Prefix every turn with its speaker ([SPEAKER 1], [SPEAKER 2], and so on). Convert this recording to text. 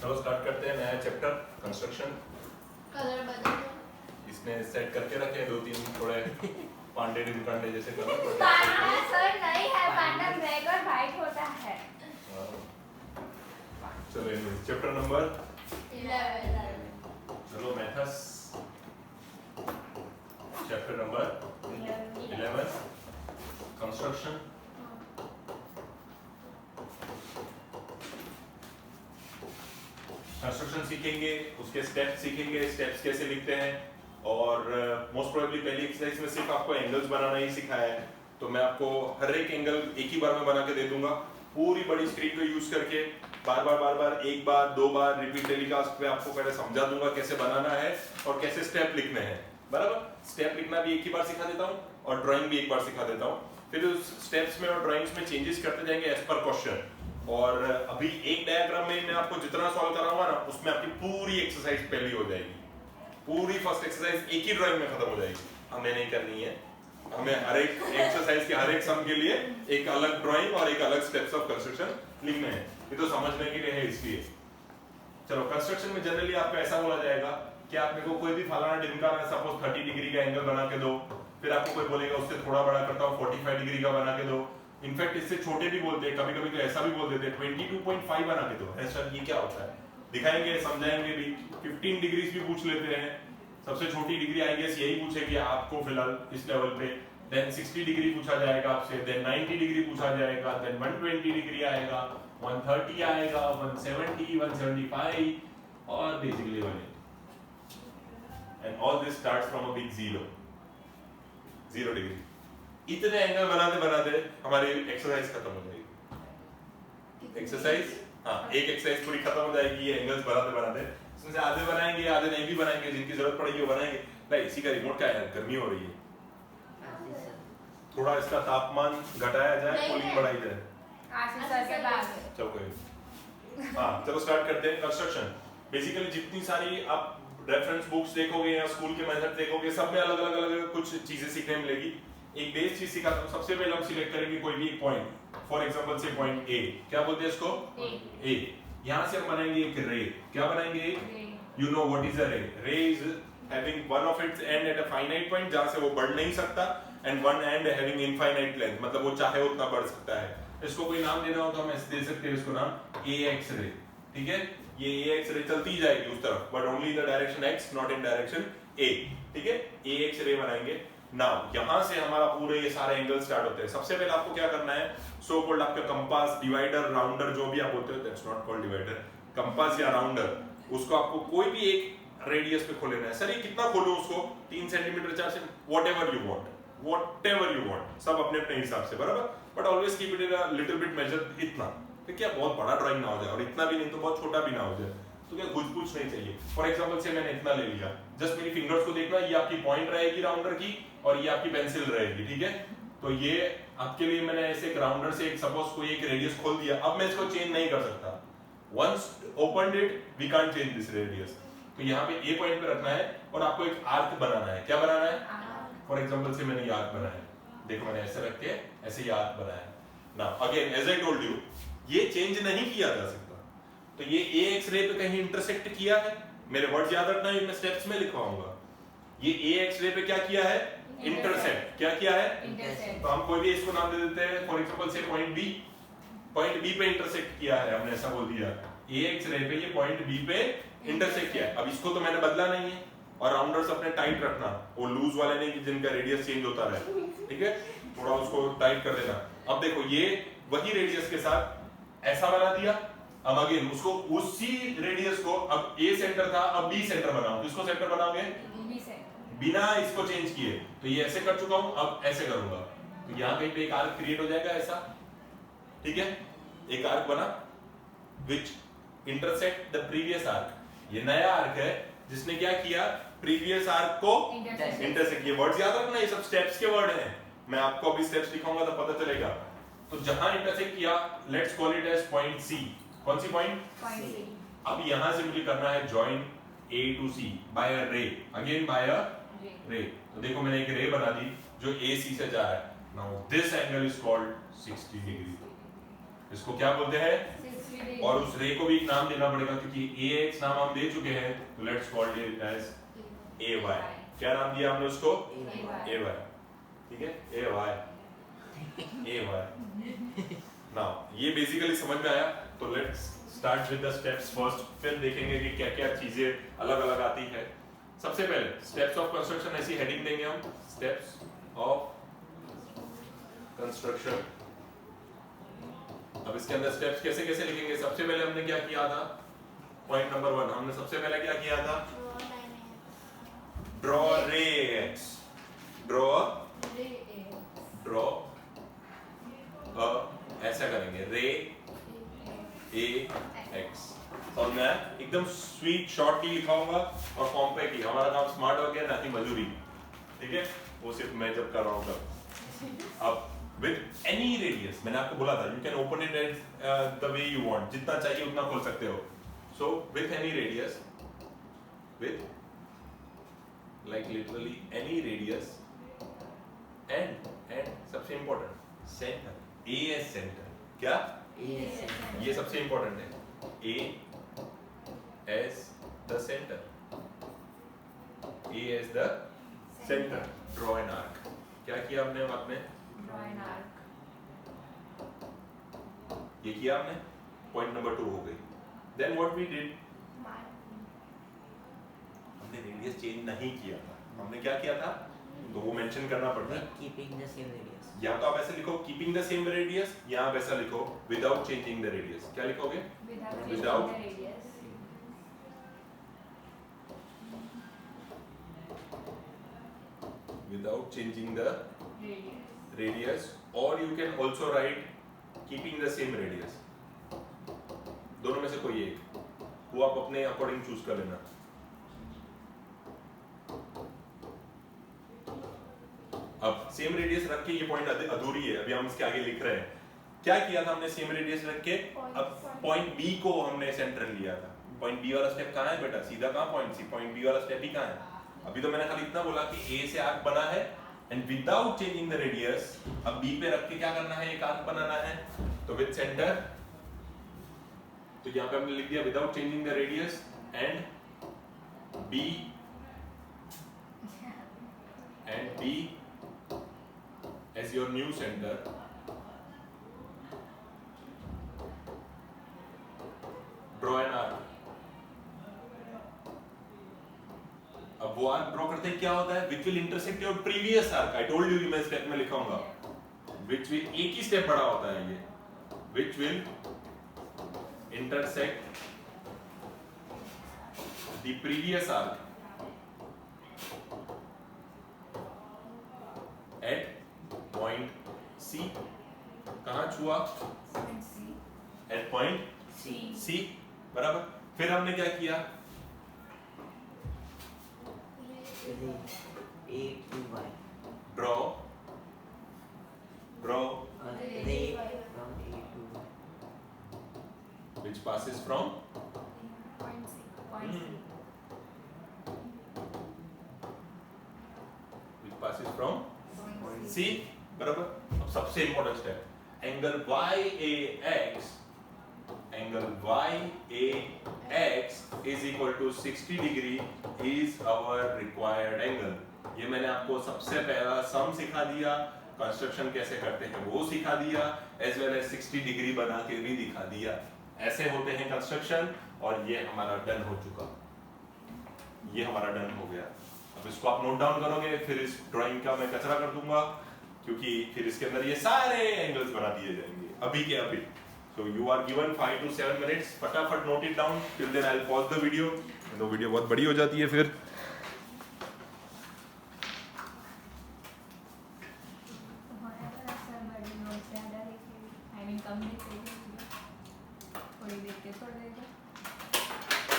[SPEAKER 1] चलो स्टार्ट करते हैं नया चैप्टर कंस्ट्रक्शन।
[SPEAKER 2] कलर बदल दो।
[SPEAKER 1] इसने सेट करके रखे दो तीन थोड़े पांडे डिंकांडे जैसे कलर।
[SPEAKER 2] सर नहीं है, पांडा ब्लैक और व्हाइट होता है।
[SPEAKER 1] चलो चैप्टर नंबर
[SPEAKER 2] 11।
[SPEAKER 1] चलो maths chapter number 11 construction. Construction सीखेंगे, उसके स्टेप्स सीखेंगे, स्टेप्स कैसे लिखते हैं, और मोस्ट प्रोबेबली पहली एक्सरसाइज में सिर्फ आपको एंगल्स बनाना ही सिखाया है। तो मैं आपको हर एक एंगल एक ही बार में बना के दे दूंगा, पूरी बड़ी स्क्रीन को यूज करके बार बार एक बार दो बार रिपीट टेलीकास्ट पे आपको पहले समझा दूंगा कैसे बनाना है और कैसे स्टेप लिखने हैं। बराबर, स्टेप लिखना भी एक ही बार सिखा देता हूँ और ड्राइंग भी एक बार सिखा देता हूँ। फिर उस स्टेप्स में और ड्राइंग्स में चेंजेस करते जाएंगे एज पर क्वेश्चन। और अभी एक डायग्राम में मैं आपको जितना सॉल्व कराऊंगा ना, उसमें आपकी पूरी एक्सरसाइज पहली हो जाएगी। पूरी फर्स्ट एक्सरसाइज एक ही ड्राइंग में खत्म हो जाएगी। हमें नहीं करनी है, हमें हर एक एक्सरसाइज के हर एक सम के लिए एक अलग ड्राइंग और एक अलग स्टेप्स ऑफ कंस्ट्रक्शन लिखने हैं। ये तो समझने के लिए है, इसलिए चलो। कंस्ट्रक्शन में जनरली आपको ऐसा बोला जाएगा कि आप मेरे को कोई भी फलाना ढिमकाना सपोज 30 डिग्री का एंगल बना के दो, फिर आपको कोई बोलेगा उससे थोड़ा बड़ा करता हूँ 45 डिग्री का बना के दो। इनफैक्ट इससे छोटे भी बोलते हैं, कभी कभी तो ऐसा भी बोल देते हैं 22.5 बना के दो। ऐसा ये क्या होता है दिखाएंगे, समझाएंगे भी। 15 डिग्री भी पूछ लेते हैं, सबसे छोटी डिग्री आई गेस यही पूछेगी आपको फिलहाल इस लेवल पे। देन 60 डिग्री पूछा जाएगा आपसे, देन 90 डिग्री पूछा जाएगा, देन 120 डिग्री आएगा, 130 आएगा, 170, 175 और basically 180। And all this starts from a big zero degree. इतने एंगल बनाते बनाते हमारी एक्सरसाइज खत्म हो जाएगी। एक्सरसाइज, हाँ, एक एक्सरसाइज पूरी खत्म हो जाएगी ये एंगल्स बनाते बनाते। इसमें से आधे बनाएंगे, आधे नहीं भी बनाएंगे, जिनकी जरूरत पड़ेगी वो बनाएंगे। भाई इसी का रिमोट क्या है, गर्मी हो रही है, थोड़ा इसका तापमान घटाया जाए, कूलिंग बढ़ाई जाए। चलो कोई, हाँ चलो स्टार्ट करते हैं कंस्ट्रक्शन। बेसिकली जितनी सारी आप रेफरेंस बुक्स देखोगे या स्कूल के मेथड देखोगे, सब में अलग अलग कुछ चीजें सीखने मिलेगी। एक बेस चीज सिखाता हूँ। सबसे पहले हम सिलेक्ट करेंगे कोई भी एक पॉइंट, फॉर एग्जांपल से पॉइंट ए। क्या बोलते हैं इसको? ए। यहाँ से हम बनाएंगे एक रे। क्या बनाएंगे? You know what is a रे? रे is having one of its and at a finite point, जहां से वो बढ़ नहीं सकता, and one and having infinite length, मतलब वो चाहे उतना बढ़ सकता है। इसको कोई नाम देना हो तो हम ऐसे दे सकते हैं इसको नाम ए एक्स रे। ठीक है, ये ए एक्स रे चलती जाएगी उस तरफ, but only in the direction X, not in direction A. ठीक है, ए एक्स रे बनाएंगे। नाउ यहां से हमारा पूरे ये सारे एंगल स्टार्ट होते हैं। सबसे पहले आपको क्या करना है, सो कॉल्ड आपका कंपास, डिवाइडर, राउंडर, जो भी आप बोलते हो, that's not called divider, compass या राउंडर, उसको आपको कोई भी एक रेडियस पे खोलेना है। सर ये कितना खोलूं उसको? 3 centimetre, 4 centimetre, whatever you want, सब अपने अपने हिसाब से, बराबर। But always keep it in a little bit major, इतना। तो क्या बहुत बड़ा ड्राइंग ना हो जाए और इतना भी नहीं तो बहुत छोटा भी ना हो जाए, तो क्या कुछ नहीं चाहिए। फॉर एग्जांपल से मैंने इतना ले लिया, जस्ट मेरी फिंगर्स को देखना, ये आपकी पॉइंट रहेगी राउंडर की और ये आपकी पेंसिल रहेगी। ठीक है, तो ये आपके लिए मैंने ऐसे एक राउंडर से एक सपोज कोई एक रेडियस खोल दिया। अब मैं इसको चेंज नहीं कर सकता, once opened it we can't change this radius. तो यहाँ पे ए पॉइंट पे रखना है और आपको एक आर्क बनाना है। क्या बनाना है? फॉर एग्जांपल से मैंने ये आर्क बनाया, देखो मैंने ऐसे रख के ऐसे ये आर्क बनाया। Now again as I told you, ये चेंज नहीं किया जा सकता। तो ये ए एक्स रे पे कहीं इंटरसेक्ट किया है, मेरे वर्ड्स याद रखना, ये मैं स्टेप्स में लिखवाऊंगा। ये ए एक्स रे पे क्या किया है? इंटरसेक्ट। क्या किया है? इंटरसेक्ट। तो हम कोई भी इसको नाम दे देते हैं, फॉर एग्जांपल से पॉइंट बी पे इंटरसेक्ट किया है, हमने ऐसा बोल दिया ए एक्स रे पे ये पॉइंट बी पे इंटरसेक्ट किया है। अब इसको तो मैंने बदला नहीं है, और राउंडर्स अपने टाइट रखना, वो लूज वाले नहीं कि जिनका रेडियस चेंज होता रहे। ठीक है, थोड़ा उसको टाइट कर देना। अब देखो ये वही रेडियस के साथ ऐसा बना दिया। अब अगेन उसको उसी रेडियस को, अब ए सेंटर था, अब बी सेंटर बनाओ। किसको सेंटर बनाओगे? बी सेंटर, बिना इसको चेंज किए। तो ये ऐसे कर चुका हूं, अब ऐसे करूंगा, तो यहां कहीं पे एक आर्क क्रिएट हो जाएगा ऐसा। ठीक है, एक आर्क बना विच इंटरसेक्ट द प्रीवियस आर्क। ये नया आर्क है जिसने क्या किया? प्रीवियस आर्क को इंटरसेक्ट। ये वर्ड्स याद रखना, ये सब स्टेप्स के वर्ड हैं। मैं आपको अभी स्टेप्स दिखाऊंगा तो पता चलेगा। तो जहां इंटरसेक्ट किया, let's call it as point C. कौन सी पॉइंट? सी। अब यहां से मुझे करना है join A to C by a ray, again bye a रे। तो देखो मैंने एक रे बना दी जो ए सी से जा रहा है। Now this angle is called 60 degree. इसको क्या बोलते हैं, और उस रे को भी एक नाम देना पड़ेगा क्योंकि AX नाम हम दे चुके हैं, तो let's call it as AY। क्या नाम दिया हमने उसको, AY, ठीक है, AY। नाउ ये बेसिकली समझ में आया, तो let's start with the steps first, फिर देखेंगे कि क्या क्या चीजें अलग अलग आती है। सबसे पहले स्टेप्स ऑफ कंस्ट्रक्शन ऐसी हेडिंग देंगे हम, स्टेप्स ऑफ कंस्ट्रक्शन। अब इसके अंदर स्टेप्स कैसे कैसे लिखेंगे, सबसे पहले हमने क्या किया था, पॉइंट नंबर 1 हमने सबसे पहले क्या किया था, ड्रॉ रे एक्स, ड्रॉ ऐसा करेंगे, रे ए एक्स, और मैं एकदम स्वीट शॉर्टली लिखा होगा और कॉम्पैक्टली, हमारा काम स्मार्ट हो गया, ना कि मजूरी, ठीक है, वो सिर्फ मैं जब कर रहा हूँ तब। अब with any radius, मैंने आपको बोला था you can open it as the way you want, जितना चाहिए उतना खोल सकते हो, so with any radius, with like literally any radius, and सबसे important center, A as center, क्या ये सबसे important है, A as the center, A as the center, draw an arc। क्या किया हमने बाद में, ये किया हमने, पॉइंट नंबर 2 हो गई। देन व्हाट वी डिड, हमने रेडियस चेंज नहीं किया था, हमने क्या किया था, तो वो मेंशन करना पड़ता है,
[SPEAKER 3] कीपिंग द सेम रेडियस,
[SPEAKER 1] या तो आप ऐसे लिखो कीपिंग द सेम रेडियस, या आप ऐसा लिखो विदाउट चेंजिंग द रेडियस। क्या लिखोगे, without changing the radius, or you can also write keeping the same radius, दोनों में से कोई एक, वो आप अपने अकॉर्डिंग चूज कर लेना। अब सेम रेडियस रख के, ये पॉइंट अधूरी है, अभी हम इसके आगे लिख रहे हैं। क्या किया था हमने, सेम रेडियस रख के अब पॉइंट बी को हमने सेंटर लिया था। पॉइंट बी वाला स्टेप कहाँ है बेटा, सीधा कहाँ पॉइंट सी, पॉइंट बी वाला स्टेप ही कहाँ है। अभी तो मैंने खाली इतना बोला कि ए से आर्क बना है, and without changing the radius, अब बी पे रख के क्या करना है, एक आर्क बनाना है, तो विद सेंटर, तो यहाँ पे हमने लिख दिया without changing the radius, and B as your new center, draw an arc। अब वो आर्क ड्रॉ करते क्या होता है, which will intersect your previous arc। I told you, मैं स्टेप में लिखाऊंगा, which will, एक ही स्टेप बड़ा होता है ये, which will intersect the previous arc at point C। कहाँ छुआ, at point C, बराबर। फिर हमने क्या किया,
[SPEAKER 3] A to Y,
[SPEAKER 1] draw
[SPEAKER 3] ray from A to Y,
[SPEAKER 1] which passes from C, बराबर। अब सबसे important step, angle YAX is equal to 60 degree is our required angle। ये मैंने आपको सबसे पहला सम सिखा दिया, कंस्ट्रक्शन कैसे करते हैं वो सिखा दिया, एज वेल एज 60 डिग्री बना के भी दिखा दिया। ऐसे होते हैं कंस्ट्रक्शन, और ये हमारा डन हो चुका, ये हमारा डन हो गया। अब इसको आप नोट डाउन करोगे, फिर इस ड्राइंग का मैं कचरा कर दूंगा, क्योंकि फिर इसके अंदर ये सारे एंगल्स बना दिए जाएंगे अभी के अभी। So you are given 5 to 7 minutes, फटाफट note it down, till then I'll pause the video। तो वीडियो बहुत बड़ी हो जाती है फिर।